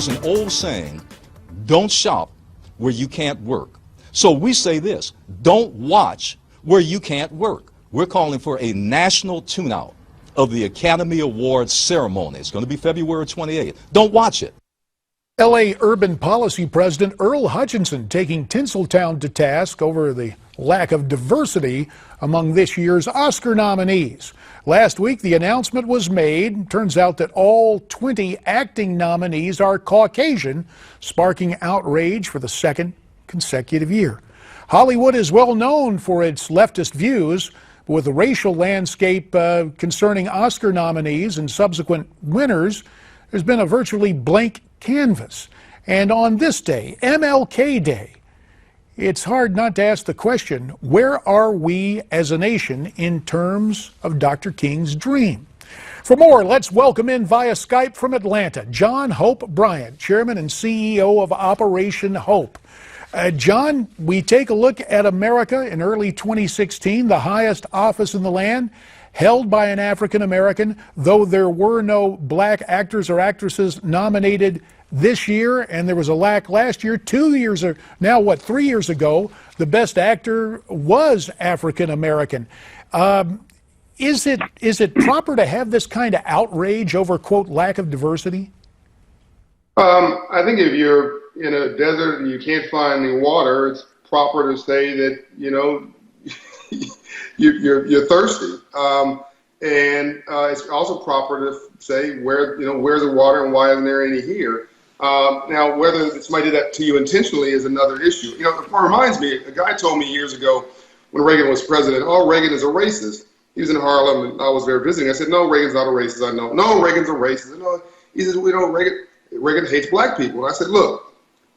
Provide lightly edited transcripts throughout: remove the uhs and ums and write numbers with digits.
There's an old saying, don't shop where you can't work. So we say this, don't watch where you can't work. We're calling for a national tune-out of the Academy Awards ceremony. It's going to be February 28th. Don't watch it. L.A. Urban Policy President Earl Hutchinson taking Tinseltown to task over the lack of diversity among this year's Oscar nominees. Last week, the announcement was made. Turns out that all 20 acting nominees are Caucasian, sparking outrage for the second consecutive year. Hollywood is well known for its leftist views, but with the racial landscape concerning Oscar nominees and subsequent winners, there's been a virtually blank canvas. And on this day, MLK Day, it's hard not to ask the question, where are we as a nation in terms of Dr. King's dream? For more, let's welcome in via Skype from Atlanta, John Hope Bryant, Chairman and CEO of Operation Hope. John, we take a look at America in early 2016, the highest office in the land, held by an African American, though there were no black actors or actresses nominated this year, and there was a lack last year. 2 years, or now what, 3 years ago, the best actor was African American. Is it proper to have this kind of outrage over, quote, lack of diversity? I think if you're in a desert and you can't find any water, it's proper to say that, you know, you're thirsty. And it's also proper to say where's the water and why isn't there any here? Now, whether somebody did that to you intentionally is another issue. You know, it reminds me, a guy told me years ago when Reagan was president, oh, Reagan is a racist. He was in Harlem and I was there visiting. I said, no, Reagan's not a racist. I know. No, Reagan's a racist. No, he said, Reagan hates black people. And I said, look,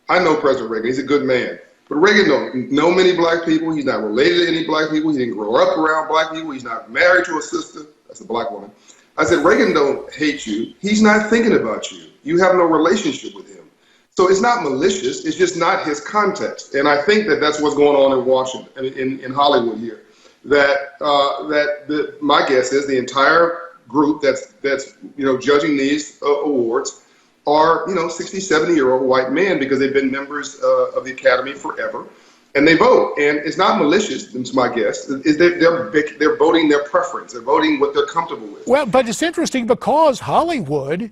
I know President Reagan. He's a good man. But Reagan don't know many black people. He's not related to any black people. He didn't grow up around black people. He's not married to a sister. That's a black woman. I said, Reagan don't hate you. He's not thinking about you. You have no relationship with him. So it's not malicious. It's just not his context. And I think that that's what's going on in Washington, in Hollywood here. My guess is the entire group that's judging these awards are 60, 70-year-old white men because they've been members of the Academy forever, and they vote. And it's not malicious. It's my guess. They're voting their preference. They're voting what they're comfortable with. Well, but it's interesting because Hollywood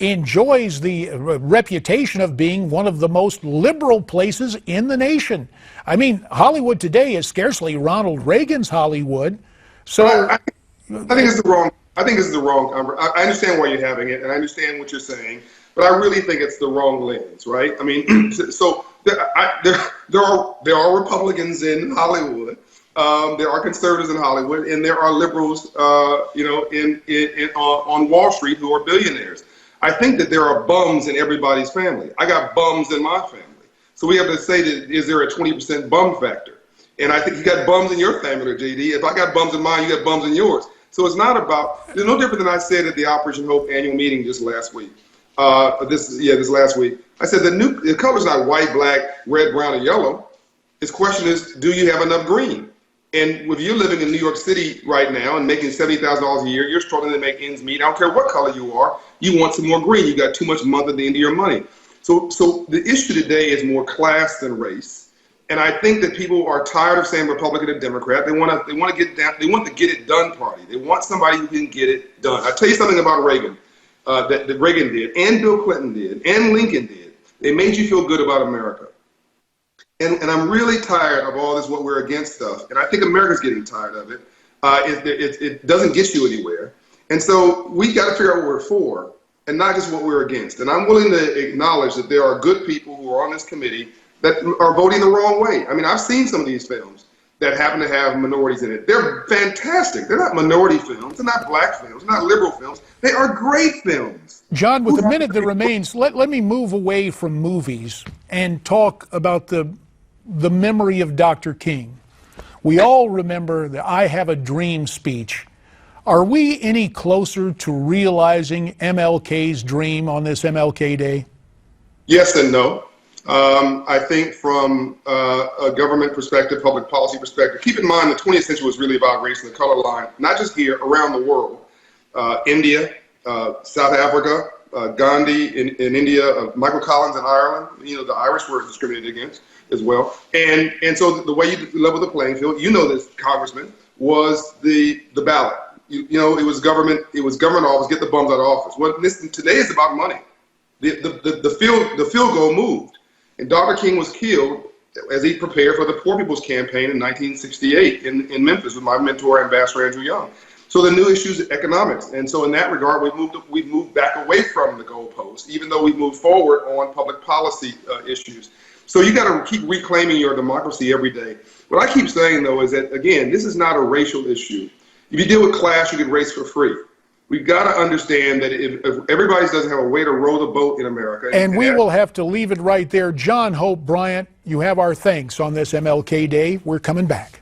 enjoys the reputation of being one of the most liberal places in the nation. I mean, Hollywood today is scarcely Ronald Reagan's Hollywood. So I think it's the wrong. I think it's the wrong. I understand why you're having it, and I understand what you're saying, but I really think it's the wrong lens, right? I mean, so there are Republicans in Hollywood, there are conservatives in Hollywood, and there are liberals, on Wall Street who are billionaires. I think that there are bums in everybody's family. I got bums in my family. So we have to say that, is there a 20% bum factor? And I think you got bums in your family, JD. If I got bums in mine, you got bums in yours. So it's not about, it's no different than I said at the Operation Hope annual meeting just last week. This last week. I said the color's not white, black, red, brown, and yellow. His question is, do you have enough green? And if you're living in New York City right now and making $70,000 a year, you're struggling to make ends meet. I don't care what color you are. You want some more green. You got too much month at the end of your money. So the issue today is more class than race. And I think that people are tired of saying Republican and Democrat. They want to get down. They want the get it done party. They want somebody who can get it done. I'll tell you something about Reagan that Reagan did, and Bill Clinton did, and Lincoln did. They made you feel good about America. And I'm really tired of all this what we're against stuff. And I think America's getting tired of it. It doesn't get you anywhere. And so we got to figure out what we're for and not just what we're against. And I'm willing to acknowledge that there are good people who are on this committee that are voting the wrong way. I mean, I've seen some of these films that happen to have minorities in it. They're fantastic. They're not minority films. They're not black films. They're not liberal films. They are great films. John, with the minute that remains, let me move away from movies and talk about the memory of Dr. King. We all remember the I Have a Dream speech. Are we any closer to realizing MLK's dream on this MLK Day? Yes and no. I think from a government perspective, public policy perspective, keep in mind the 20th century was really about race and the color line, not just here, around the world. India, South Africa, Gandhi in India, Michael Collins in Ireland. You know, the Irish were discriminated against as well. And so the way you level the playing field, you know this, Congressman, was the ballot. You know, it was government office, get the bums out of office. Well, listen, today is about money. The field goal moved. And Dr. King was killed as he prepared for the Poor People's Campaign in 1968 in Memphis with my mentor, Ambassador Andrew Young. So the new issue is economics. And so in that regard, we've moved back away from the goalpost, even though we've moved forward on public policy issues. So you got to keep reclaiming your democracy every day. What I keep saying, though, is that, again, this is not a racial issue. If you deal with class, you get race for free. We've got to understand that if everybody doesn't have a way to row the boat in America. And we will have to leave it right there. John Hope Bryant, you have our thanks on this MLK Day. We're coming back.